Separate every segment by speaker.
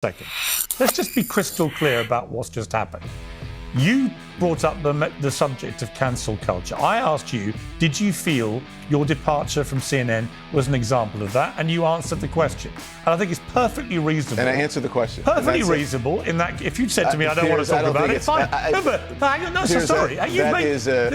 Speaker 1: Second, let's just be crystal clear about what's just happened. You brought up the subject of cancel culture. I asked you, did you feel your departure from CNN was an example of that? And you answered the question. And I think it's perfectly reasonable.
Speaker 2: And I answered the question.
Speaker 1: Perfectly reasonable in that if you'd said to me, I don't want to talk about it, fine.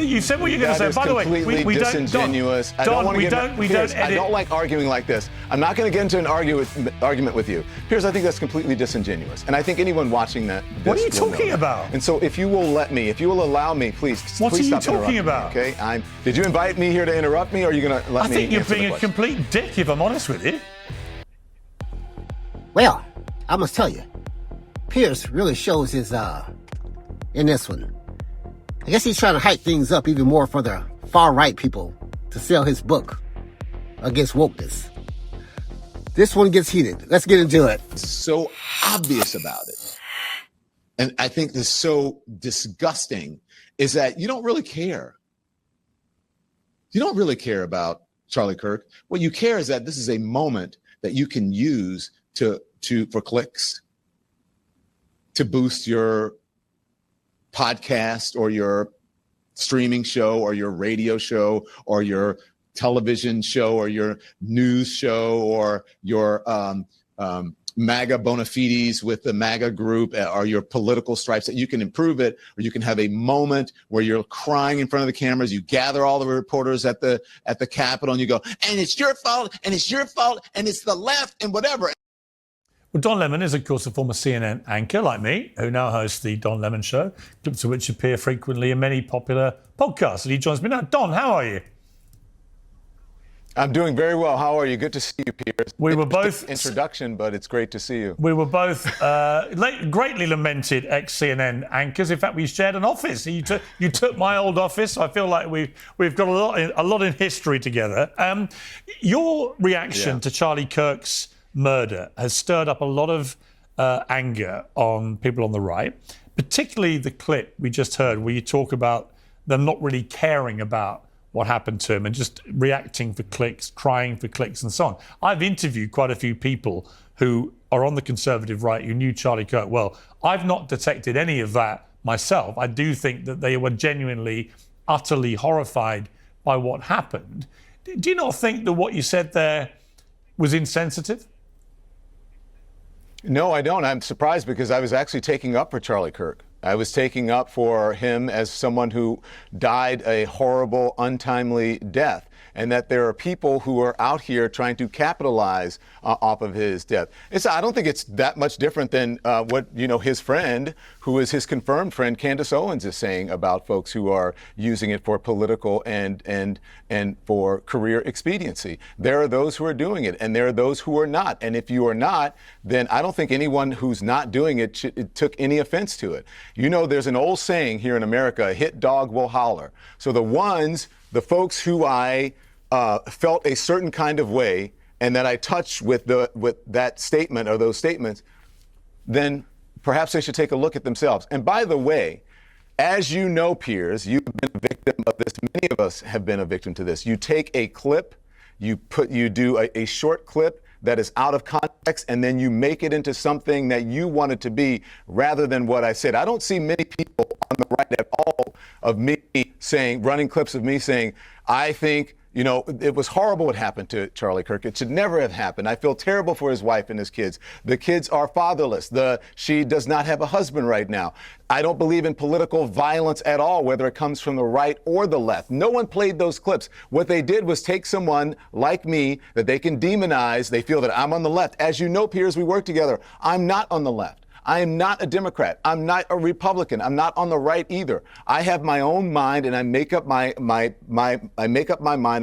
Speaker 1: You said what you're going to say. By the way, we don't.
Speaker 2: Disingenuous. I don't like arguing like this. I'm not going to get into an argument with you. Piers, I think that's completely disingenuous. And I think anyone watching that.
Speaker 1: What are you talking about?
Speaker 2: And so if you will let me, if you will allow me, please.
Speaker 1: What
Speaker 2: please
Speaker 1: are you
Speaker 2: stop
Speaker 1: talking about?
Speaker 2: Me, okay, did you invite me here to interrupt me, or are you going to let me?
Speaker 1: I think you're being a complete dick, if I'm honest with you.
Speaker 3: Well, I must tell you, Piers really shows his in this one. I guess he's trying to hype things up even more for the far-right people to sell his book against wokeness. This one gets heated. Let's get into it.
Speaker 2: So obvious about it. And I think this is so disgusting is that you don't really care. You don't really care about Charlie Kirk. What you care is that this is a moment that you can use for clicks, to boost your podcast or your streaming show or your radio show or your television show or your news show or your MAGA bona fides with the MAGA group or your political stripes, that you can improve it, or you can have a moment where you're crying in front of the cameras. You gather all the reporters at the Capitol and you go, and it's your fault, and it's your fault, and it's the left and whatever.
Speaker 1: Well, Don Lemon is, of course, a former CNN anchor like me, who now hosts the Don Lemon Show, clips of which appear frequently in many popular podcasts. And he joins me now. Don, how are you?
Speaker 2: I'm doing very well. How are you? Good to see you, Piers.
Speaker 1: We were both
Speaker 2: introduction, but it's great to see you.
Speaker 1: We were both greatly lamented ex-CNN anchors. In fact, we shared an office. You took my old office. So I feel like we've got a lot in history together. Your reaction to Charlie Kirk's murder has stirred up a lot of anger on people on the right, particularly the clip we just heard where you talk about them not really caring about what happened to him and just reacting for clicks, crying for clicks and so on. I've interviewed quite a few people who are on the conservative right who knew Charlie Kirk well. I've not detected any of that myself. I do think that they were genuinely, utterly horrified by what happened. Do you not think that what you said there was insensitive?
Speaker 2: No, I don't. I'm surprised because I was actually taking up for Charlie Kirk. I was taking up for him as someone who died a horrible, untimely death, and that there are people who are out here trying to capitalize off of his death. I don't think it's that much different than what his friend, who is his confirmed friend, Candace Owens, is saying about folks who are using it for political and for career expediency. There are those who are doing it, and there are those who are not. And if you are not, then I don't think anyone who's not doing it took any offense to it. There's an old saying here in America: a hit dog will holler. So the folks who I felt a certain kind of way and that I touched with that statement or those statements, then perhaps they should take a look at themselves. And by the way, as you know, Piers, you've been a victim of this. Many of us have been a victim to this. You take a clip, you do a short clip that is out of context, and then you make it into something that you want it to be rather than what I said. I don't see many people on the right at all of me running clips of me saying, I think, it was horrible what happened to Charlie Kirk. It should never have happened. I feel terrible for his wife and his kids. The kids are fatherless. She does not have a husband right now. I don't believe in political violence at all, whether it comes from the right or the left. No one played those clips. What they did was take someone like me that they can demonize. They feel that I'm on the left. As you know, Piers, we work together. I'm not on the left. I am not a Democrat. I'm not a Republican. I'm not on the right either. I have my own mind, and I make up my mind,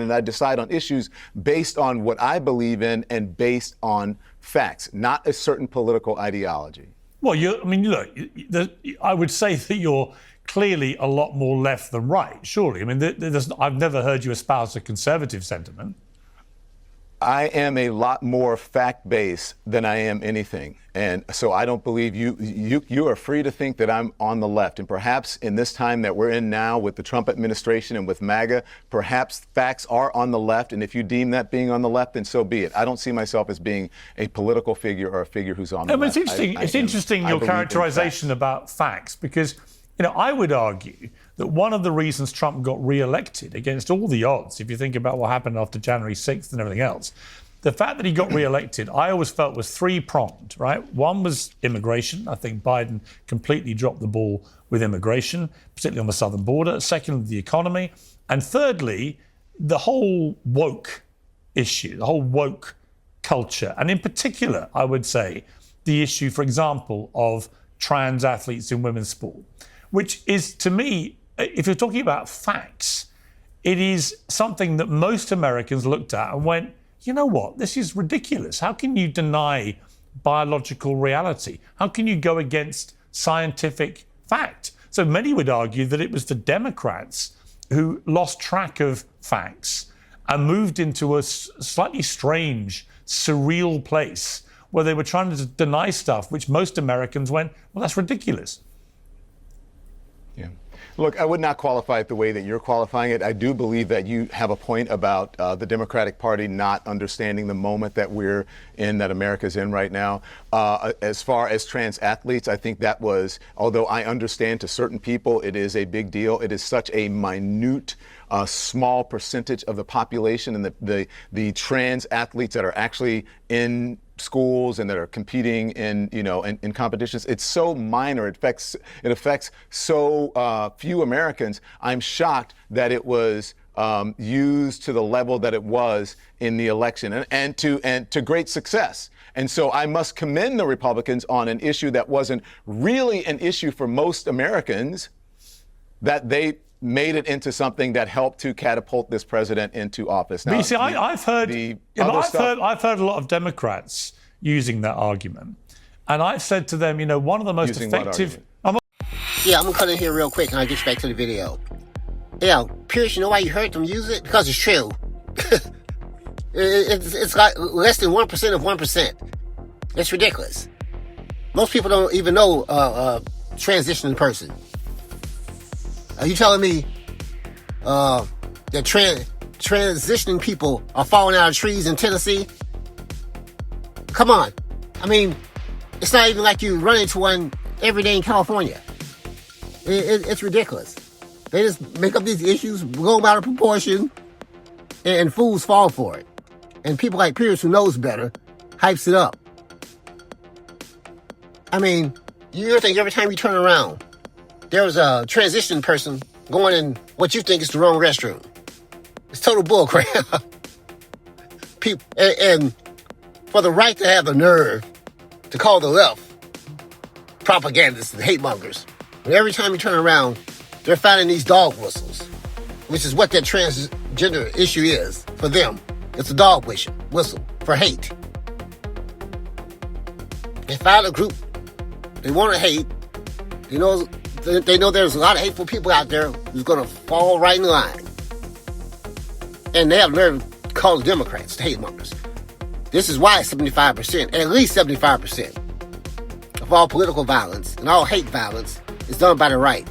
Speaker 2: and I decide on issues based on what I believe in and based on facts, not a certain political ideology.
Speaker 1: Well, look, I would say that you're clearly a lot more left than right, surely. I've never heard you espouse a conservative sentiment.
Speaker 2: I am a lot more fact-based than I am anything. And so I don't believe you are free to think that I'm on the left. And perhaps in this time that we're in now with the Trump administration and with MAGA, perhaps facts are on the left. And if you deem that being on the left, then so be it. I don't see myself as being a political figure or a figure who's on the left.
Speaker 1: It's interesting. It's interesting your characterization about facts, because I would argue that one of the reasons Trump got re-elected against all the odds, if you think about what happened after January 6th and everything else, the fact that he got re-elected, I always felt was three-pronged, right? One was immigration. I think Biden completely dropped the ball with immigration, particularly on the southern border. Secondly, the economy. And thirdly, the whole woke issue, the whole woke culture. And in particular, I would say, the issue, for example, of trans athletes in women's sport, which is, to me, if you're talking about facts, it is something that most Americans looked at and went, you know what, this is ridiculous. How can you deny biological reality? How can you go against scientific fact? So many would argue that it was the Democrats who lost track of facts and moved into a slightly strange, surreal place where they were trying to deny stuff which most Americans went, well, that's ridiculous.
Speaker 2: Yeah. Look, I would not qualify it the way that you're qualifying it. I do believe that you have a point about the Democratic Party not understanding the moment that we're in, that America's in right now. As far as trans athletes, I think that was, although I understand to certain people it is a big deal, it is such a minute, small percentage of the population, and the trans athletes that are actually in schools and that are competing in competitions. It's so minor. It affects so few Americans. I'm shocked that it was used to the level that it was in the election, and to great success. And so I must commend the Republicans on an issue that wasn't really an issue for most Americans, that they made it into something that helped to catapult this president into office. Now,
Speaker 1: but you see, I've heard a lot of Democrats using that argument, and I've said to them, one of the most effective.
Speaker 3: I'm gonna cut in here real quick, and I'll get you back to the video. Yeah, Piers, you know why you heard them use it? Because it's true. It's like less than 1% of 1%. It's ridiculous. Most people don't even know transitioning person. Are you telling me that transitioning people are falling out of trees in Tennessee? Come on. I mean, it's not even like you run into one every day in California. It's ridiculous. They just make up these issues, blow them out of proportion, and fools fall for it. And people like Piers, who knows better, hypes it up. I mean, you think every time you turn around, there was a transition person going in what you think is the wrong restroom. It's total bullcrap. People, and for the right to have the nerve to call the left propagandists and hate mongers, and every time you turn around, they're finding these dog whistles, which is what that transgender issue is for them. It's a dog whistle for hate. They find a group they want to hate. They know there's a lot of hateful people out there who's going to fall right in line. And they have nerve to call the Democrats the hate mongers. This is why 75%, at least 75%, of all political violence and all hate violence is done by the right.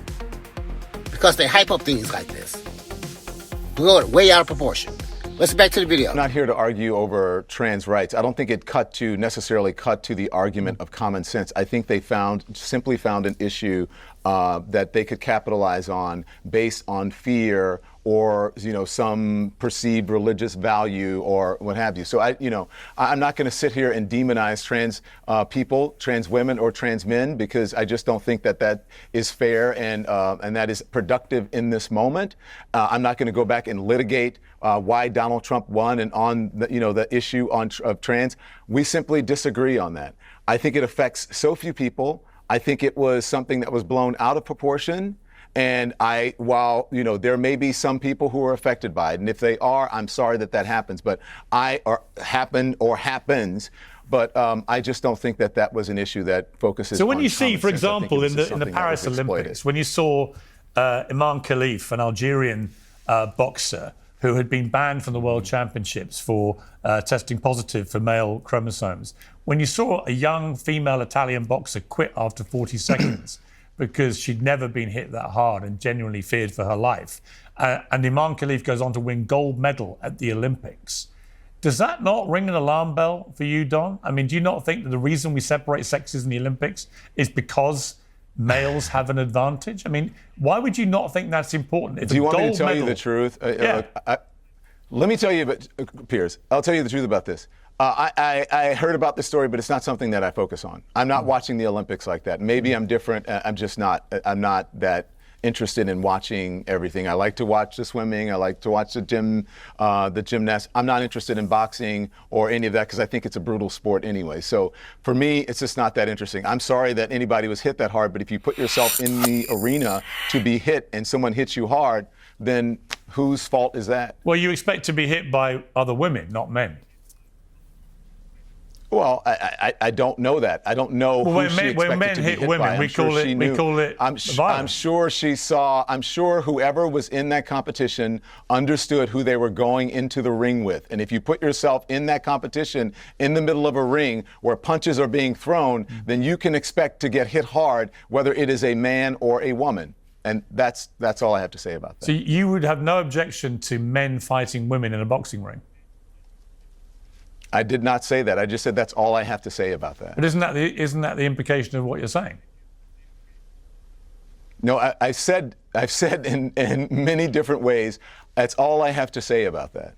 Speaker 3: Because they hype up things like this. Blow it way out of proportion. Let's get back to the video.
Speaker 2: I'm not here to argue over trans rights. I don't think it necessarily cut to the argument of common sense. I think they simply found an issue that they could capitalize on based on fear or some perceived religious value or what have you. So I'm not going to sit here and demonize trans people, trans women, or trans men, because I just don't think that is fair and that is productive in this moment. I'm not going to go back and litigate why Donald Trump won and on the issue of trans. We simply disagree on that. I think it affects so few people. I think it was something that was blown out of proportion. And while there may be some people who are affected by it, and if they are, I'm sorry that happens. But happens. But I just don't think that was an issue that focuses.
Speaker 1: So when
Speaker 2: on
Speaker 1: you see, for
Speaker 2: sense.
Speaker 1: example, in the Paris Olympics, when you saw Imam Khalif, an Algerian boxer, who had been banned from the World Championships for testing positive for male chromosomes. When you saw a young female Italian boxer quit after 40 seconds because she'd never been hit that hard and genuinely feared for her life, and Iman Khalif goes on to win gold medal at the Olympics, does that not ring an alarm bell for you, Don? I mean, do you not think that the reason we separate sexes in the Olympics is because males have an advantage? I mean, why would you not think that's important?
Speaker 2: Do you want me to tell you the truth?
Speaker 1: Yeah.
Speaker 2: Let me tell you, Piers, I'll tell you the truth about this. I heard about this story, but it's not something that I focus on. I'm not watching the Olympics like that. Maybe I'm different. I'm just not. I'm not that interested in watching everything. I like to watch the swimming. I like to watch the gymnasts. I'm not interested in boxing or any of that because I think it's a brutal sport anyway. So for me, it's just not that interesting. I'm sorry that anybody was hit that hard, but if you put yourself in the arena to be hit and someone hits you hard, then whose fault is that?
Speaker 1: Well, you expect to be hit by other women, not men.
Speaker 2: Well, I don't know that. I don't know who she expected
Speaker 1: when men
Speaker 2: to be
Speaker 1: hit
Speaker 2: hit
Speaker 1: women,
Speaker 2: by.
Speaker 1: we call it violence.
Speaker 2: I'm sure she saw. I'm sure whoever was in that competition understood who they were going into the ring with. And if you put yourself in that competition in the middle of a ring where punches are being thrown, then you can expect to get hit hard, whether it is a man or a woman. And that's all I have to say about that.
Speaker 1: So you would have no objection to men fighting women in a boxing ring?
Speaker 2: I did not say that. I just said that's all I have to say about that.
Speaker 1: But isn't that the implication of what you're saying?
Speaker 2: No, I've said in many different ways, that's all I have to say about that.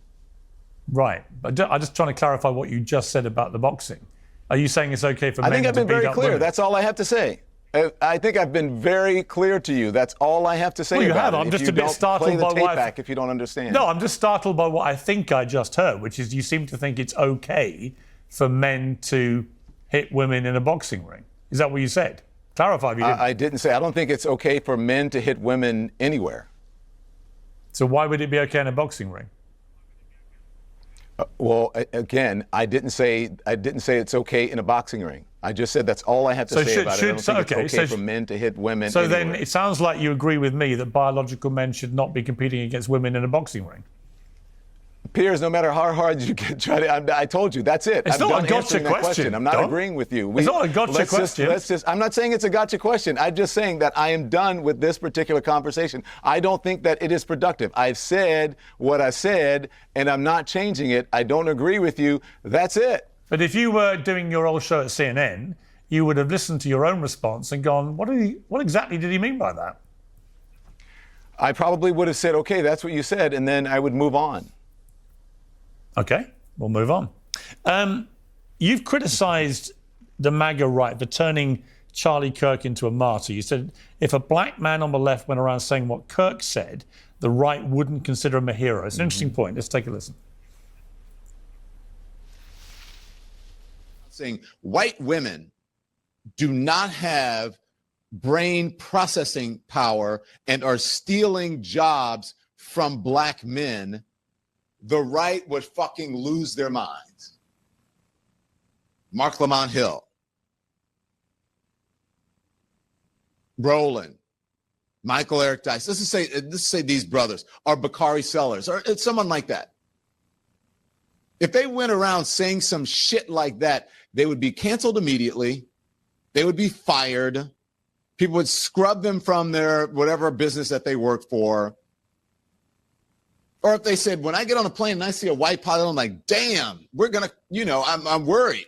Speaker 1: Right. But I'm just trying to clarify what you just said about the boxing. Are you saying it's okay for men to beat up women?
Speaker 2: I think I've been very clear. That's all I have to say. I think I've been very clear to you. That's all I have to say.
Speaker 1: Well, you
Speaker 2: about
Speaker 1: have.
Speaker 2: it.
Speaker 1: I'm
Speaker 2: If
Speaker 1: just
Speaker 2: you
Speaker 1: a bit
Speaker 2: don't
Speaker 1: startled
Speaker 2: play the
Speaker 1: by
Speaker 2: tape
Speaker 1: what
Speaker 2: back if you don't understand.
Speaker 1: No, I'm just startled by what I think I just heard, which is you seem to think it's okay for men to hit women in a boxing ring. Is that what you said? Clarify if you didn't.
Speaker 2: I didn't say. I don't think it's okay for men to hit women anywhere.
Speaker 1: So why would it be okay in a boxing ring?
Speaker 2: Well, again, I didn't say it's okay in a boxing ring. I just said that's all I have to say about it. I don't think it's okay for men to hit women.
Speaker 1: So
Speaker 2: anywhere.
Speaker 1: then it sounds like you agree with me that biological men should not be competing against women in a boxing ring.
Speaker 2: Piers, no matter how hard you can try to, I told you, that's it.
Speaker 1: It's not a gotcha question.
Speaker 2: I'm not agreeing with you.
Speaker 1: It's not a gotcha question.
Speaker 2: I'm not saying it's a gotcha question. I'm just saying that I am done with this particular conversation. I don't think that it is productive. I've said what I said, and I'm not changing it. I don't agree with you. That's it.
Speaker 1: But if you were doing your old show at CNN, you would have listened to your own response and gone, what exactly did he mean by that?
Speaker 2: I probably would have said, okay, that's what you said, and then I would move on.
Speaker 1: Okay, we'll move on. You've criticised the MAGA right for turning Charlie Kirk into a martyr. You said if a black man on the left went around saying what Kirk said, the right wouldn't consider him a hero. It's an interesting point. Let's take a listen.
Speaker 4: Saying white women do not have brain processing power and are stealing jobs from black men, the right would fucking lose their minds. Mark Lamont Hill, Brolin, Michael Eric Dice. Let's say these brothers, or Bakari Sellers, or someone like that. If they went around saying some shit like that, they would be canceled immediately. They would be fired. People would scrub them from their whatever business that they work for. Or if they said, when I get on a plane and I see a white pilot, I'm like, damn, we're going to, I'm worried.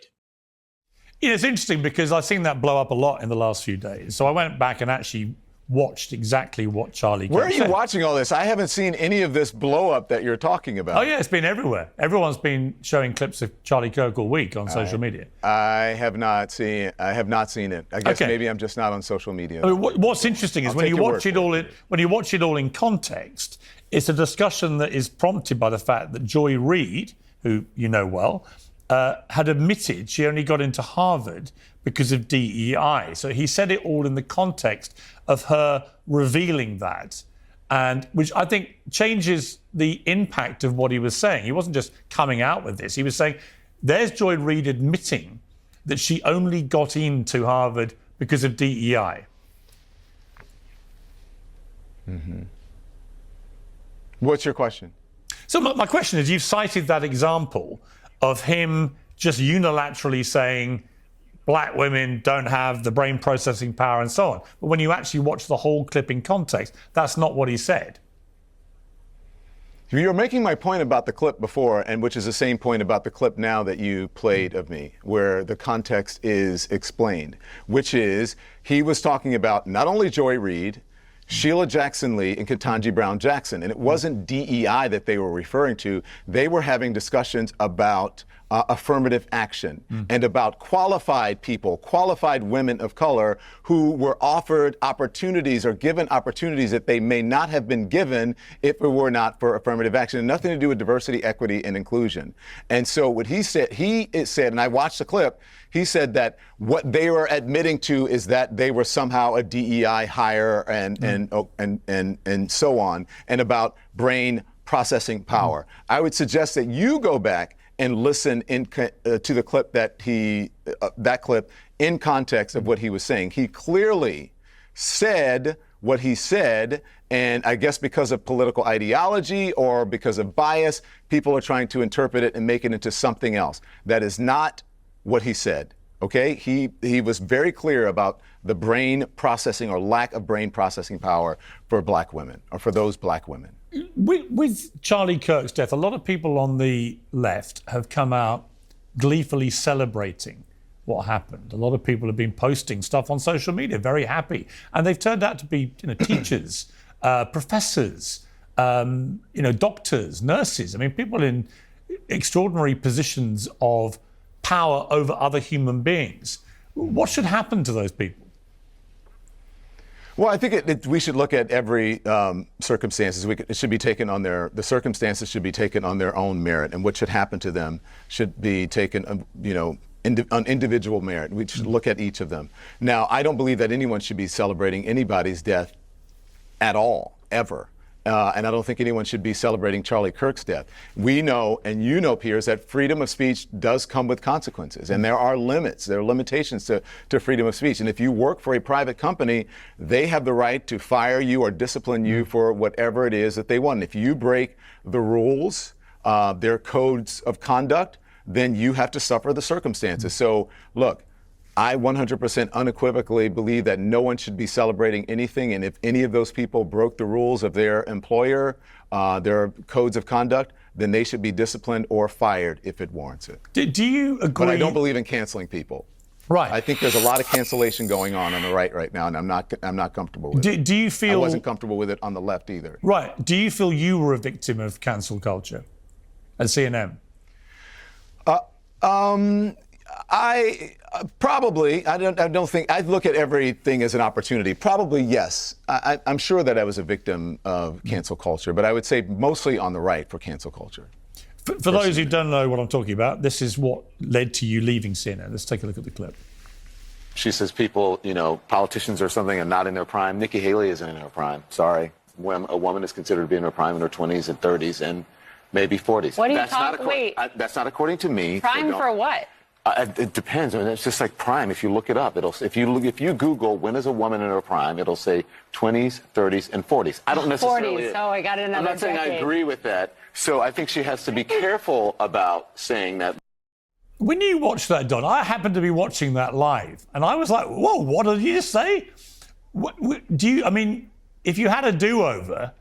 Speaker 1: Yeah, it's interesting because I've seen that blow up a lot in the last few days. So I went back and actually watched exactly what Charlie Kirk said.
Speaker 2: Where are you watching all this? I haven't seen any of this blow up that you're talking about.
Speaker 1: Oh, yeah, it's been everywhere. Everyone's been showing clips of Charlie Kirk all week on social media.
Speaker 2: I have not seen it. I guess maybe I'm just not on social media.
Speaker 1: I mean, what's interesting is when you watch it all in context, it's a discussion that is prompted by the fact that Joy Reid, who you know well, had admitted she only got into Harvard because of DEI. So he said it all in the context of her revealing that, and which I think changes the impact of what he was saying. He wasn't just coming out with this. He was saying, there's Joy Reid admitting that she only got into Harvard because of DEI.
Speaker 2: Mm-hmm. What's your question?
Speaker 1: So my question is, you've cited that example of him just unilaterally saying black women don't have the brain processing power and so on. But when you actually watch the whole clip in context, that's not what he said.
Speaker 2: You're making my point about the clip before, and which is the same point about the clip now that you played of me, where the context is explained, which is he was talking about not only Joy Reid, Sheila Jackson Lee, and Ketanji Brown Jackson. And it wasn't DEI that they were referring to. They were having discussions about affirmative action and about qualified people, qualified women of color who were offered opportunities or given opportunities that they may not have been given if it were not for affirmative action. And nothing to do with diversity, equity, and inclusion. And so what he said, and I watched the clip, he said that what they were admitting to is that they were somehow a DEI hire and so on, and about brain processing power. I would suggest that you go back and listen to the clip that clip in context of what he was saying. He clearly said what he said, and I guess because of political ideology or because of bias, people are trying to interpret it and make it into something else. That is not what he said. Okay, he was very clear about the brain processing or lack of brain processing power for black women, or for those black women.
Speaker 1: With Charlie Kirk's death, a lot of people on the left have come out gleefully celebrating what happened. A lot of people have been posting stuff on social media, very happy, and they've turned out to be, teachers, professors, doctors, nurses. I mean, people in extraordinary positions of power over other human beings. What should happen to those people?
Speaker 2: Well, I think we should look at every circumstances. It should be taken on the circumstances should be taken on their own merit, and what should happen to them should be taken, on individual merit. We should look at each of them. Now, I don't believe that anyone should be celebrating anybody's death at all, ever. And I don't think anyone should be celebrating Charlie Kirk's death. We know, and you know, Piers, that freedom of speech does come with consequences. And there are limits, there are limitations to freedom of speech. And if you work for a private company, they have the right to fire you or discipline you for whatever it is that they want. If you break the rules, their codes of conduct, then you have to suffer the circumstances. So, look, I 100% unequivocally believe that no one should be celebrating anything, and if any of those people broke the rules of their employer, their codes of conduct, then they should be disciplined or fired if it warrants it.
Speaker 1: Do you agree?
Speaker 2: But I don't believe in canceling people.
Speaker 1: Right.
Speaker 2: I think there's a lot of cancellation going on the right now, and I'm not comfortable with it.
Speaker 1: Do you feel?
Speaker 2: I wasn't comfortable with it on the left either.
Speaker 1: Right. Do you feel you were a victim of cancel culture at CNN?
Speaker 2: I probably, I don't think, I look at everything as an opportunity. Probably, yes. I'm sure that I was a victim of cancel culture, but I would say mostly on the right for cancel culture.
Speaker 1: For those who don't know what I'm talking about, this is what led to you leaving CNN. Let's take a look at the clip.
Speaker 5: She says people, politicians or something are not in their prime. Nikki Haley isn't in her prime. Sorry. When a woman is considered to be in her prime in her 20s and 30s and maybe 40s.
Speaker 6: What are you talking? Wait.
Speaker 5: That's not according to me.
Speaker 6: Prime for what?
Speaker 5: It depends. I mean, it's just like prime. If you look it up, if you Google when is a woman in her prime, it'll say 20s, 30s, and 40s. I don't necessarily.
Speaker 6: 40s. Oh, I got another.
Speaker 5: I'm not saying
Speaker 6: decade.
Speaker 5: I agree with that. So I think she has to be careful about saying that.
Speaker 1: When you watch that, Don, I happened to be watching that live, and I was like, "Whoa, what did you just say?" If you had a do-over,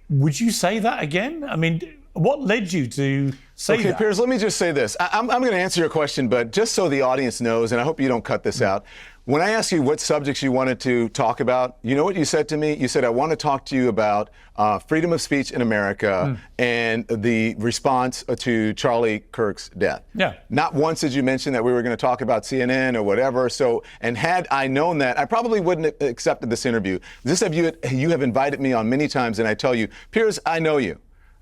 Speaker 1: would you say that again? I mean, what led you to say that?
Speaker 2: Okay, Piers, let me just say this. I'm going to answer your question, but just so the audience knows, and I hope you don't cut this out, when I asked you what subjects you wanted to talk about, you know what you said to me? You said, I want to talk to you about freedom of speech in America and the response to Charlie Kirk's death.
Speaker 1: Yeah.
Speaker 2: Not once did you mention that we were going to talk about CNN or whatever. So, and had I known that, I probably wouldn't have accepted this interview. You have invited me on many times, and I tell you, Piers, I know you.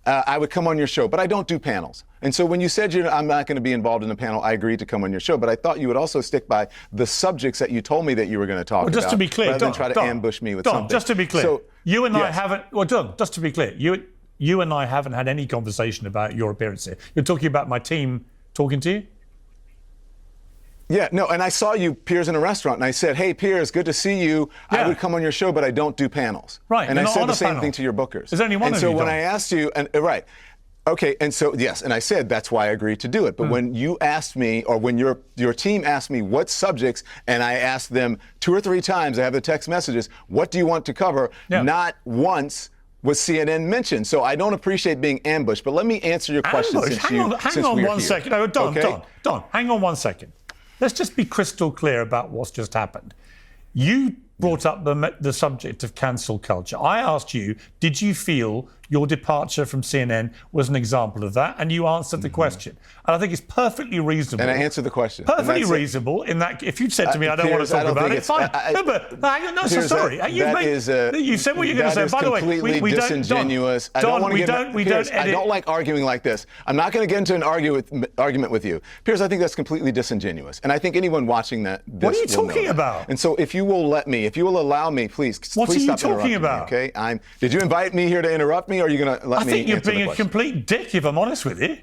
Speaker 2: I would come on your show, but I don't do panels. And so when you said I'm not going to be involved in a panel, I agreed to come on your show. But I thought you would also stick by the subjects that you told me that you were going to talk about.
Speaker 1: Just to be clear,
Speaker 2: rather than try to ambush me with something.
Speaker 1: Just to be clear,
Speaker 2: so,
Speaker 1: you and
Speaker 2: yes.
Speaker 1: I haven't. Well, Don, just to be clear, you and I haven't had any conversation about your appearance here. You're talking about my team talking to you.
Speaker 2: Yeah, no, and I saw you, Piers, in a restaurant, and I said, hey, Piers, good to see you.
Speaker 1: Yeah.
Speaker 2: I would come on your show, but I don't do panels.
Speaker 1: Right.
Speaker 2: And I
Speaker 1: not
Speaker 2: said
Speaker 1: on
Speaker 2: the
Speaker 1: a
Speaker 2: same
Speaker 1: panel.
Speaker 2: thing to your bookers.
Speaker 1: There's only one
Speaker 2: and
Speaker 1: of
Speaker 2: so
Speaker 1: you,
Speaker 2: when
Speaker 1: Don.
Speaker 2: I asked you, Okay, and so yes, and I said that's why I agreed to do it. But when you asked me, or when your team asked me what subjects, and I asked them 2 or 3 times, I have the text messages, what do you want to cover?
Speaker 1: Yeah.
Speaker 2: Not once was CNN mentioned. So I don't appreciate being ambushed. But let me answer your question.
Speaker 1: Hang on one second. No, Don, hang on 1 second. Let's just be crystal clear about what's just happened. You brought up the subject of cancel culture. I asked you, did you feel your departure from CNN was an example of that? And you answered the question. And I think it's perfectly reasonable.
Speaker 2: And I answered the question.
Speaker 1: Perfectly reasonable in that if you'd said to me, I don't want to talk about it, fine. You said what you're going to say. By the way, we don't.
Speaker 2: Disingenuous.
Speaker 1: Don, we don't edit.
Speaker 2: I don't like arguing like this. I'm not going to get into an argument with you. Piers, I think that's completely disingenuous. And I think anyone watching this
Speaker 1: What are you talking about?
Speaker 2: And so if you will let me, if you will allow me, please
Speaker 1: What
Speaker 2: please
Speaker 1: are you
Speaker 2: stop
Speaker 1: talking
Speaker 2: interrupting
Speaker 1: about?
Speaker 2: me, okay? Did you invite me here to interrupt me, or are you going to let me
Speaker 1: I think you're
Speaker 2: answer the
Speaker 1: being a
Speaker 2: question?
Speaker 1: complete dick, if I'm honest with you.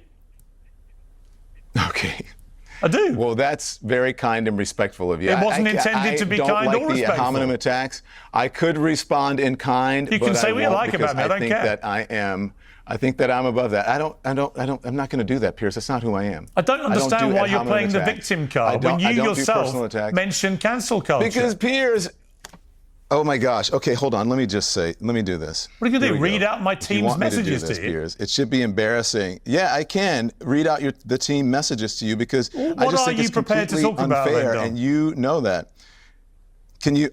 Speaker 2: Okay.
Speaker 1: I do.
Speaker 2: Well, that's very kind and respectful of you.
Speaker 1: It wasn't intended to be kind or
Speaker 2: I don't like the ad
Speaker 1: respectful.
Speaker 2: hominem attacks. I could respond in kind.
Speaker 1: You can
Speaker 2: but
Speaker 1: say
Speaker 2: I
Speaker 1: what you
Speaker 2: won't
Speaker 1: like about me. I don't
Speaker 2: think
Speaker 1: care.
Speaker 2: that I think that I'm above that. I'm not going to do that, Piers. That's not who I am.
Speaker 1: I don't understand
Speaker 2: do
Speaker 1: why
Speaker 2: ad
Speaker 1: you're
Speaker 2: hominem
Speaker 1: playing the
Speaker 2: attacks.
Speaker 1: victim card when you
Speaker 2: I don't do personal
Speaker 1: yourself
Speaker 2: attacks.
Speaker 1: mentioned cancel culture.
Speaker 2: Because Piers. Oh my gosh. Okay, hold on. Let me do this.
Speaker 1: What are you going to do?
Speaker 2: Here we
Speaker 1: Read
Speaker 2: go.
Speaker 1: out my
Speaker 2: If you
Speaker 1: team's
Speaker 2: want me to do
Speaker 1: messages
Speaker 2: this,
Speaker 1: to you?
Speaker 2: Piers, it should be embarrassing. Yeah, I can read out the team messages to you because I just think it's completely unfair, and you know that.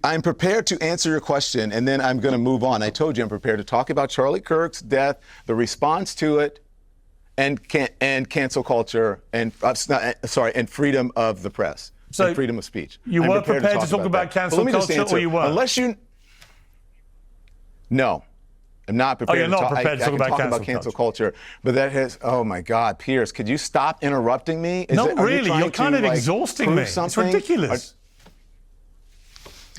Speaker 2: I'm prepared to answer your question, and then I'm going to move on. I told you I'm prepared to talk about Charlie Kirk's death, the response to it, and cancel culture, and freedom of the press.
Speaker 1: So
Speaker 2: and freedom of speech.
Speaker 1: You were prepared to talk about cancel culture, or you weren't?
Speaker 2: No, I'm not prepared.
Speaker 1: Oh, you're not prepared to talk about
Speaker 2: cancel culture. But that has. Oh my God, Piers, could you stop interrupting me?
Speaker 1: Not really. You're kind of exhausting me. It's ridiculous.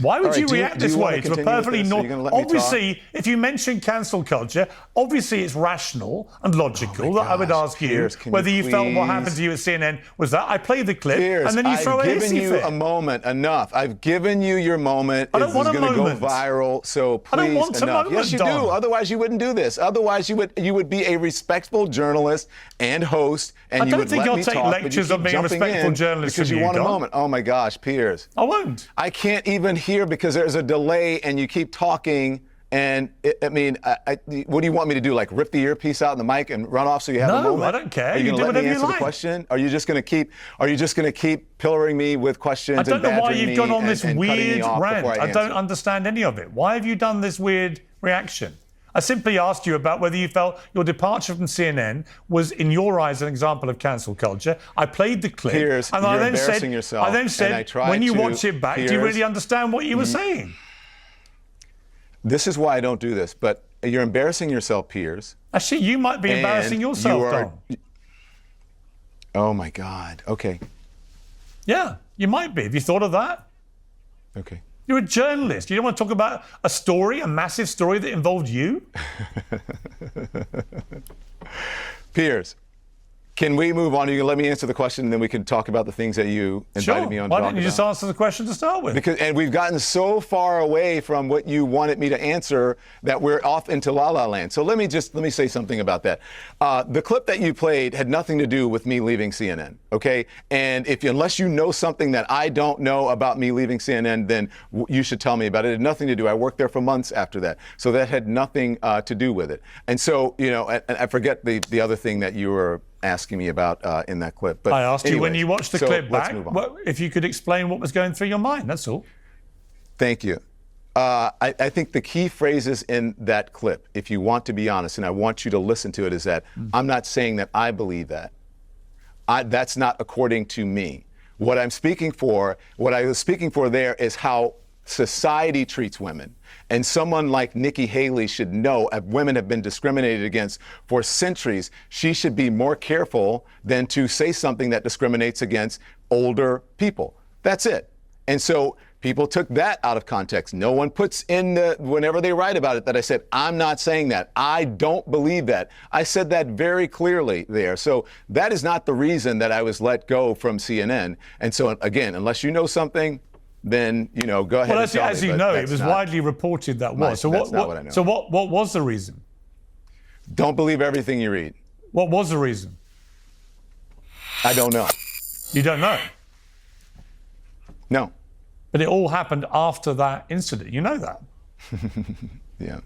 Speaker 1: Why would you react this way to a perfectly normal? Obviously, if you mention cancel culture, obviously it's rational and logical that I would ask you whether you felt what happened to you at CNN was that. I play the clip and then you throw a hissy fit.
Speaker 2: I've given you a moment. Enough. I've given you your moment.
Speaker 1: I don't want a moment.
Speaker 2: This is going to go viral. So please,
Speaker 1: I don't want a moment,
Speaker 2: yes, you do. Otherwise, you wouldn't do this. Otherwise, you would be a respectful journalist and host, and you would let me talk.
Speaker 1: I don't think I'll take lectures on being a respectful journalist
Speaker 2: because you want a moment. Oh my gosh, Piers.
Speaker 1: I won't.
Speaker 2: I can't even hear because there's a delay and you keep talking. And what do you want me to do? Like rip the earpiece out in the mic and run off so you have a moment?
Speaker 1: No, I don't care.
Speaker 2: Are you
Speaker 1: do
Speaker 2: going to let
Speaker 1: whatever
Speaker 2: me answer
Speaker 1: you like.
Speaker 2: the question? Are you just going to keep pillaring me with questions?
Speaker 1: I don't know why
Speaker 2: badgering
Speaker 1: you've gone on
Speaker 2: me
Speaker 1: this
Speaker 2: and
Speaker 1: weird rant. I don't
Speaker 2: answer?
Speaker 1: understand any of it. Why have you done this weird reaction? I simply asked you about whether you felt your departure from CNN was, in your eyes, an example of cancel culture. I played the clip,
Speaker 2: Piers,
Speaker 1: and
Speaker 2: you're
Speaker 1: I then
Speaker 2: embarrassing
Speaker 1: said,
Speaker 2: yourself,
Speaker 1: I then said,
Speaker 2: and I tried
Speaker 1: when you
Speaker 2: to,
Speaker 1: watch it back, do you
Speaker 2: Piers,
Speaker 1: really understand what you were saying?
Speaker 2: This is why I don't do this, but you're embarrassing yourself, Piers.
Speaker 1: Actually, you might be embarrassing yourself, Don.
Speaker 2: Oh my God. Okay.
Speaker 1: Yeah, you might be. Have you thought of that?
Speaker 2: Okay.
Speaker 1: You're a journalist. You don't want to talk about a story, a massive story that involved you?
Speaker 2: Piers, can we move on? You can let me answer the question, and then we can talk about the things that you invited me on to talk about.
Speaker 1: Why don't you just answer the question to start with?
Speaker 2: And we've gotten so far away from what you wanted me to answer that we're off into La La Land. So let me say something about that. The clip that you played had nothing to do with me leaving CNN, okay? And unless you know something that I don't know about me leaving CNN, then you should tell me about it. It had nothing to do. I worked there for months after that. So that had nothing to do with it. And so, and I forget the other thing that you were asking me about in that clip. But
Speaker 1: I asked you when you watched the clip back, if you could explain what was going through your mind, that's all.
Speaker 2: Thank you. I think the key phrases in that clip, if you want to be honest, and I want you to listen to it, is that I'm not saying that I believe that. That's not according to me. What I was speaking for there is how society treats women. And someone like Nikki Haley should know if women have been discriminated against for centuries, she should be more careful than to say something that discriminates against older people. That's it. And so people took that out of context. No one puts in whenever they write about it that I said, I'm not saying that. I don't believe that. I said that very clearly there. So that is not the reason that I was let go from CNN. And so again, unless you know something, then go ahead.
Speaker 1: Well, as you know, it was widely reported that was. So what was the reason?
Speaker 2: Don't believe everything you read.
Speaker 1: What was the reason?
Speaker 2: I don't know.
Speaker 1: You don't know.
Speaker 2: No.
Speaker 1: But it all happened after that incident. You know that.
Speaker 2: Yeah.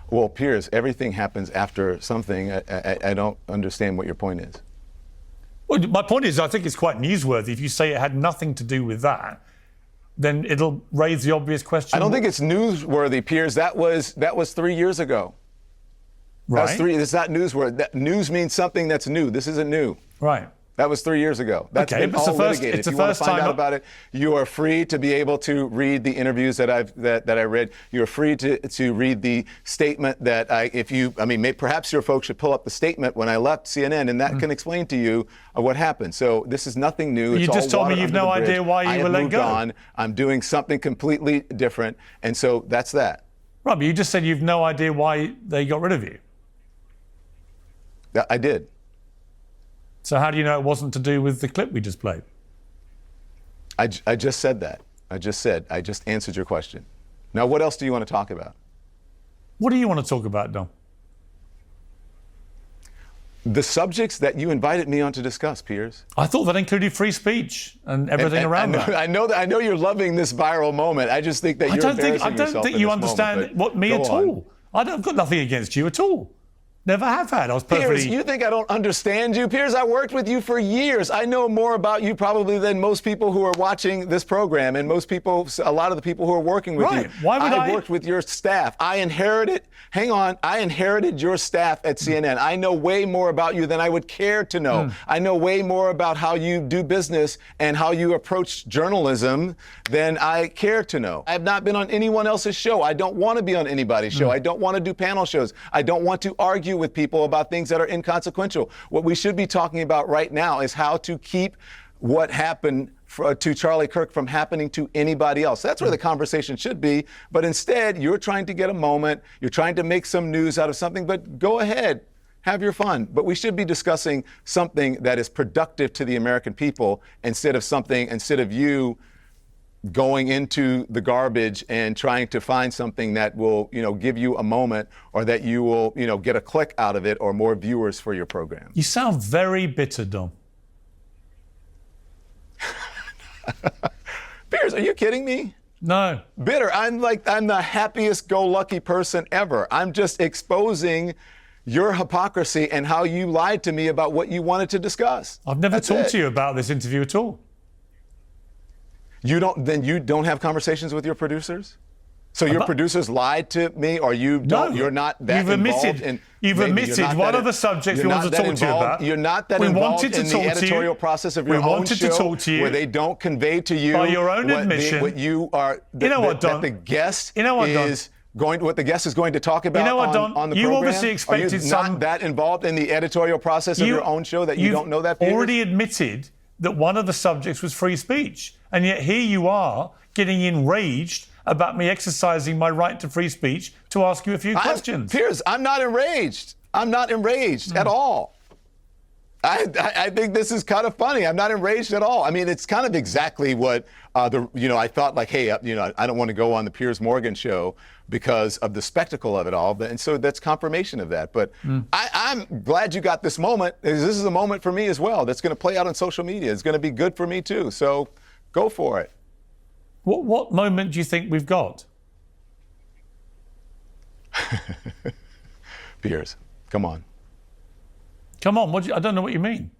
Speaker 2: Well, Piers, everything happens after something. I don't understand what your point is.
Speaker 1: Well, my point is, I think it's quite newsworthy. If you say it had nothing to do with that, then it'll raise the obvious question.
Speaker 2: I don't think it's newsworthy, Piers. That was 3 years ago.
Speaker 1: Right.
Speaker 2: That's it's not newsworthy. News means something that's new. This isn't new.
Speaker 1: Right.
Speaker 2: That was 3 years ago. That's
Speaker 1: Okay,
Speaker 2: been
Speaker 1: but it's
Speaker 2: all
Speaker 1: the first-
Speaker 2: litigated.
Speaker 1: it's
Speaker 2: If
Speaker 1: the
Speaker 2: you want
Speaker 1: first
Speaker 2: to find
Speaker 1: time
Speaker 2: out
Speaker 1: up-
Speaker 2: about it, you are free to be able to read the interviews that I read. You're free to read the statement that perhaps your folks should pull up the statement when I left CNN, and that can explain to you what happened. So this is nothing new.
Speaker 1: You
Speaker 2: It's
Speaker 1: just
Speaker 2: all
Speaker 1: told me
Speaker 2: water
Speaker 1: you've
Speaker 2: under
Speaker 1: no
Speaker 2: the bridge.
Speaker 1: idea why you
Speaker 2: I
Speaker 1: were
Speaker 2: have
Speaker 1: let
Speaker 2: moved
Speaker 1: go.
Speaker 2: on. I'm doing something completely different, and so that's that.
Speaker 1: Right, but you just said you've no idea why they got rid of you.
Speaker 2: I did.
Speaker 1: So how do you know it wasn't to do with the clip we just played?
Speaker 2: I just said that. I just answered your question. Now, what else do you want to talk about?
Speaker 1: What do you want to talk about, Dom?
Speaker 2: The subjects that you invited me on to discuss, Piers.
Speaker 1: I thought that included free speech and everything around that.
Speaker 2: I know you're loving this viral moment. I just think that you're embarrassing yourself
Speaker 1: I don't think
Speaker 2: in
Speaker 1: you
Speaker 2: this
Speaker 1: understand
Speaker 2: moment,
Speaker 1: what me
Speaker 2: go
Speaker 1: at
Speaker 2: on.
Speaker 1: all. I've got nothing against you at all. Never have had. I was
Speaker 2: Piers,
Speaker 1: perfectly.
Speaker 2: you think I don't understand you? Piers, I worked with you for years. I know more about you probably than most people who are watching this program and a lot of the people who are working with
Speaker 1: Right.
Speaker 2: you.
Speaker 1: Why would
Speaker 2: I worked with your staff. I inherited your staff at CNN. I know way more about you than I would care to know. I know way more about how you do business and how you approach journalism than I care to know. I have not been on anyone else's show. I don't want to be on anybody's show. I don't want to do panel shows. I don't want to argue with people about things that are inconsequential. What we should be talking about right now is how to keep what happened to Charlie Kirk from happening to anybody else. That's where the conversation should be. But instead, you're trying to get a moment. You're trying to make some news out of something. But go ahead. Have your fun. But we should be discussing something that is productive to the American people instead of you going into the garbage and trying to find something that will, give you a moment or that you will, get a click out of it or more viewers for your program.
Speaker 1: You sound very bitter, Dom.
Speaker 2: Piers, are you kidding me?
Speaker 1: No.
Speaker 2: Bitter. I'm the happiest go lucky person ever. I'm just exposing your hypocrisy and how you lied to me about what you wanted to discuss.
Speaker 1: I've never
Speaker 2: That's
Speaker 1: talked
Speaker 2: it.
Speaker 1: to you about this interview at all.
Speaker 2: You don't have conversations with your producers? So your producers lied to me, or you don't?
Speaker 1: No.
Speaker 2: You're not that
Speaker 1: You've
Speaker 2: involved
Speaker 1: admitted,
Speaker 2: in.
Speaker 1: You've
Speaker 2: maybe
Speaker 1: admitted
Speaker 2: you're not
Speaker 1: one
Speaker 2: that-
Speaker 1: of the subjects
Speaker 2: you're
Speaker 1: we
Speaker 2: not
Speaker 1: wanted to
Speaker 2: that
Speaker 1: talk to you
Speaker 2: involved-
Speaker 1: about.
Speaker 2: You're not that
Speaker 1: We
Speaker 2: involved
Speaker 1: wanted to
Speaker 2: in the
Speaker 1: talk to you.
Speaker 2: editorial process of your
Speaker 1: We
Speaker 2: own
Speaker 1: wanted to
Speaker 2: show,
Speaker 1: talk to you.
Speaker 2: where they don't convey to you
Speaker 1: By your own admission.
Speaker 2: what you are.
Speaker 1: You know what, Don?
Speaker 2: That the guest
Speaker 1: You know what, Don?
Speaker 2: is going. What the guest is going to talk about
Speaker 1: know what,
Speaker 2: on
Speaker 1: Don?
Speaker 2: the
Speaker 1: You
Speaker 2: program.
Speaker 1: obviously expected
Speaker 2: Are you
Speaker 1: some-
Speaker 2: not that involved in the editorial process of your own show that you don't know that?
Speaker 1: You've
Speaker 2: Piers?
Speaker 1: already admitted that one of the subjects was free speech, and yet here you are getting enraged about me exercising my right to free speech to ask you a few questions.
Speaker 2: Piers, I'm not enraged. I'm not enraged at all. I think this is kind of funny. I'm not enraged at all. I mean, it's kind of exactly what I thought. Like, hey, I don't want to go on the Piers Morgan show because of the spectacle of it all. And so that's confirmation of that. But I'm glad you got this moment. This is a moment for me as well. That's going to play out on social media. It's going to be good for me too. So go for it.
Speaker 1: What moment do you think we've got?
Speaker 2: Piers, come on.
Speaker 1: Come on, I don't know what you mean.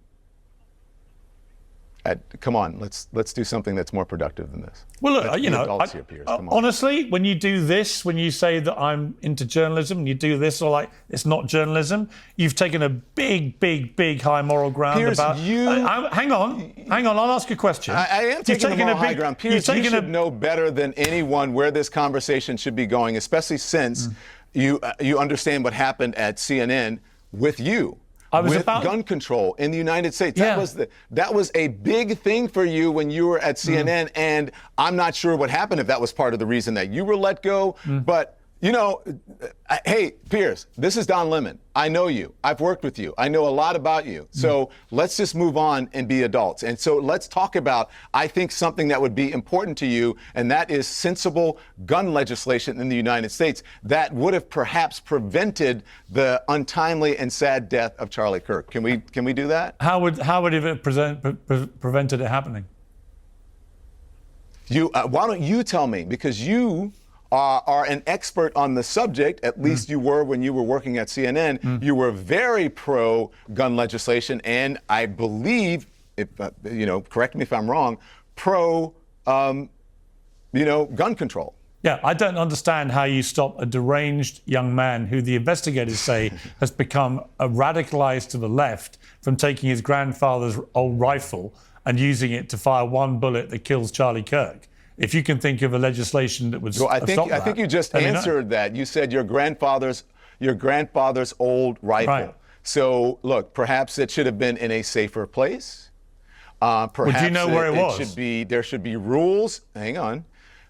Speaker 2: Come on, let's do something that's more productive than this.
Speaker 1: Well, look,
Speaker 2: Let's be adults here, Piers. Come on.
Speaker 1: Honestly, when you do this, when you say that I'm into journalism, and you do this, or like it's not journalism, you've taken a big high moral ground
Speaker 2: Piers,
Speaker 1: about. Hang on, I'll ask you a question.
Speaker 2: I am taking a moral high ground. Piers, you should know better than anyone where this conversation should be going, especially since you understand what happened at CNN with you. With gun control in the United States.
Speaker 1: Yeah.
Speaker 2: That was a big thing for you when you were at CNN, and I'm not sure what happened, if that was part of the reason that you were let go. But You know, hey, Piers, this is Don Lemon. I know you. I've worked with you. I know a lot about you. So let's just move on and be adults. And so let's talk about, I think, something that would be important to you, and that is sensible gun legislation in the United States that would have perhaps prevented the untimely and sad death of Charlie Kirk. Can we do that?
Speaker 1: How would it have prevented it happening?
Speaker 2: Why don't you tell me? Because you are an expert on the subject, at least you were when you were working at CNN. You were very pro gun legislation, and I believe, if correct me if I'm wrong, pro gun control.
Speaker 1: Yeah, I don't understand how you stop a deranged young man who the investigators say has become radicalized to the left from taking his grandfather's old rifle and using it to fire one bullet that kills Charlie Kirk. If you can think of a legislation that would stop that.
Speaker 2: I think you just answered that. You said your grandfather's old rifle.
Speaker 1: Right.
Speaker 2: So look, perhaps it should have been in a safer place. Perhaps
Speaker 1: Would you know where it was?
Speaker 2: There should be rules. Hang on.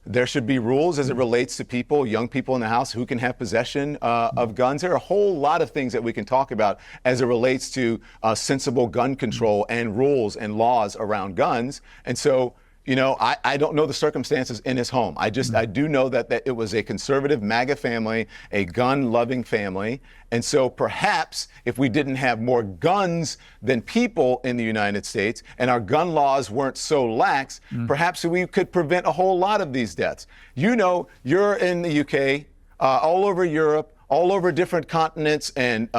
Speaker 2: There should be rules as it relates to people, young people in the house who can have possession of guns. There are a whole lot of things that we can talk about as it relates to sensible gun control and rules and laws around guns. And so, I don't know the circumstances in his home. I do know that it was a conservative MAGA family, a gun-loving family. And so perhaps if we didn't have more guns than people in the United States and our gun laws weren't so lax, perhaps we could prevent a whole lot of these deaths. You're in the UK, all over Europe, all over different continents and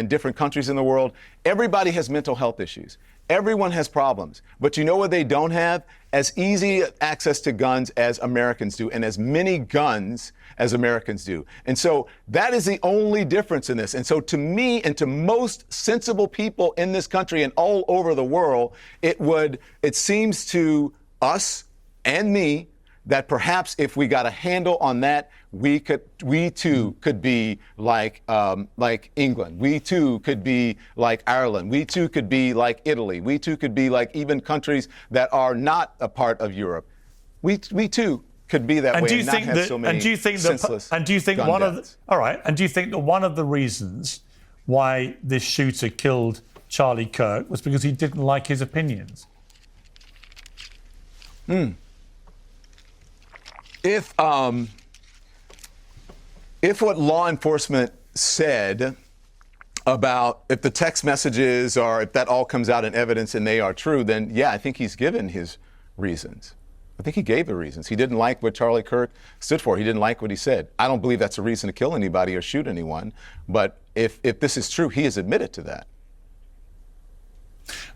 Speaker 2: different countries in the world. Everybody has mental health issues. Everyone has problems. But you know what they don't have? As easy access to guns as Americans do, and as many guns as Americans do. And so that is the only difference in this. And so to me and to most sensible people in this country and all over the world, it seems to us and me that perhaps if we got a handle on that, we too could be like England. We too could be like Ireland. We too could be like Italy. We too could be like even countries that are not a part of Europe. We too could be that way and not have so many senseless gun deaths.
Speaker 1: And do you think that one of the reasons why this shooter killed Charlie Kirk was because he didn't like his opinions?
Speaker 2: If what law enforcement said about if the text messages or if that all comes out in evidence and they are true, then yeah, I think he's given his reasons. I think he gave the reasons. He didn't like what Charlie Kirk stood for. He didn't like what he said. I don't believe that's a reason to kill anybody or shoot anyone. But if this is true, he has admitted to that.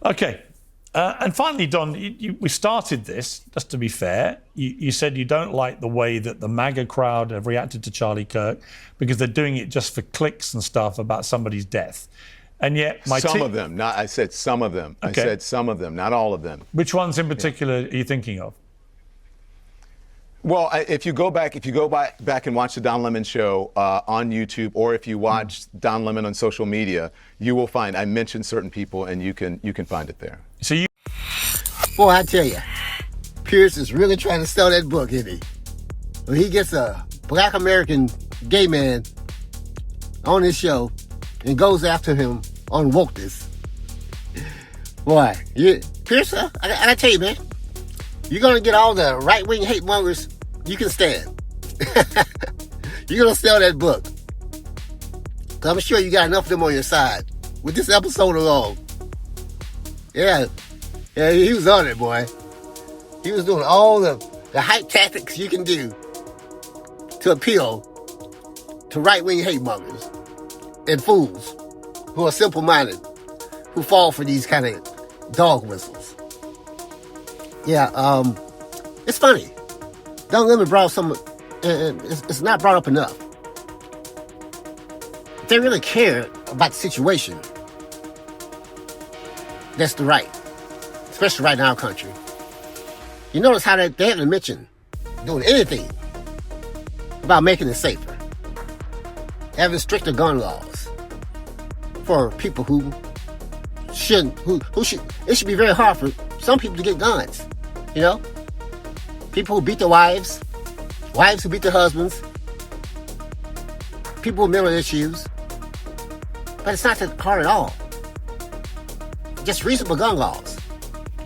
Speaker 1: Okay. And finally, Don, we started this, just to be fair. You said you don't like the way that the MAGA crowd have reacted to Charlie Kirk because they're doing it just for clicks and stuff about somebody's death. And yet
Speaker 2: some of them, I said some of them. Okay. I said some of them, not all of them.
Speaker 1: Which ones in particular are you thinking of?
Speaker 2: Well, if you go back and watch the Don Lemon Show on YouTube, or if you watch Don Lemon on social media, you will find I mentioned certain people, and you can find it there.
Speaker 1: So
Speaker 3: boy, I tell you, Piers is really trying to sell that book, isn't he? When he gets a black American gay man on his show and goes after him on wokeness, boy, Piers, I gotta tell you, man. You're going to get all the right-wing hate mongers you can stand. You're going to sell that book. I'm sure you got enough of them on your side. With this episode alone. Yeah, he was on it, boy. He was doing all the hype tactics you can do to appeal to right-wing hate mongers and fools who are simple-minded, who fall for these kind of dog whistles. Yeah, it's funny. Don Lemon brought some, it's not brought up enough. If they really care about the situation, that's the right, especially right in our country. You notice how they haven't mentioned doing anything about making it safer, having stricter gun laws for people who should. It should be very hard for some people to get guns. You know, people who beat their wives who beat their husbands, people with mental issues. But it's not that hard at all. Just reasonable gun laws.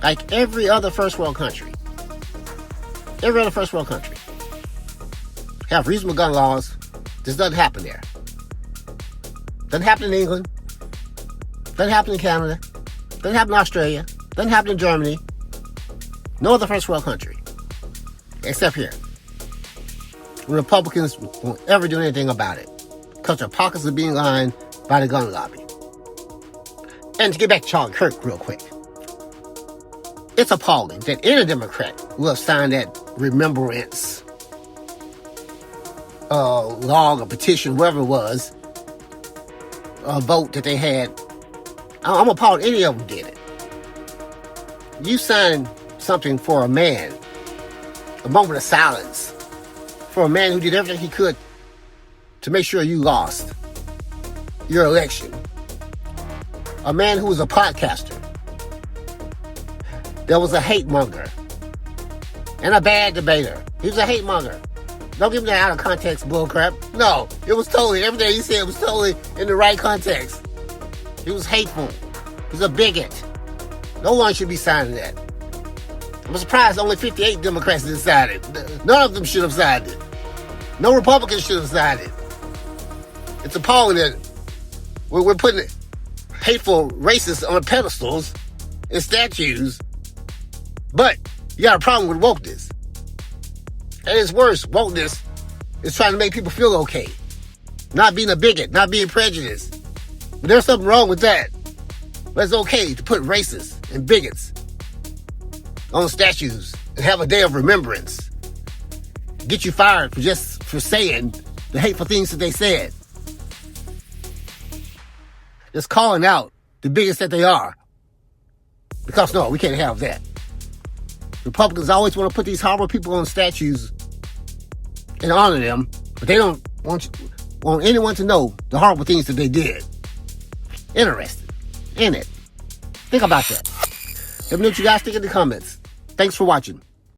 Speaker 3: Like every other first world country. Every other first world country. Have reasonable gun laws. This doesn't happen there. Doesn't happen in England. Doesn't happen in Canada. Doesn't happen in Australia. Doesn't happen in Germany. No other first world country. Except here. Republicans won't ever do anything about it. Because their pockets are being lined by the gun lobby. And to get back to Charlie Kirk real quick. It's appalling that any Democrat will have signed that remembrance law or petition, whatever it was, a vote that they had. I'm appalled any of them did it. You signed something for a man, a moment of silence, for a man who did everything he could to make sure you lost your election. A man who was a podcaster. There was a hate monger. And a bad debater. He was a hate monger. Don't give me that out of context bullcrap. No, it was totally, everything he said was totally in the right context. He was hateful. He was a bigot. No one should be signing that. I'm surprised only 58 Democrats decided. None of them should have signed it. No Republicans should have signed it. It's appalling that we're putting hateful racists on pedestals and statues, but you got a problem with wokeness. And it's worse, wokeness is trying to make people feel okay. Not being a bigot, not being prejudiced. But there's something wrong with that. But it's okay to put racists and bigots on statues and have a day of remembrance. Get you fired for saying the hateful things that they said. Just calling out the bigots that they are. Because no, we can't have that. Republicans always want to put these horrible people on statues and honor them, but they don't want anyone to know the horrible things that they did. Interesting, ain't it? Think about that. Let me know what you guys think in the comments. Thanks for watching.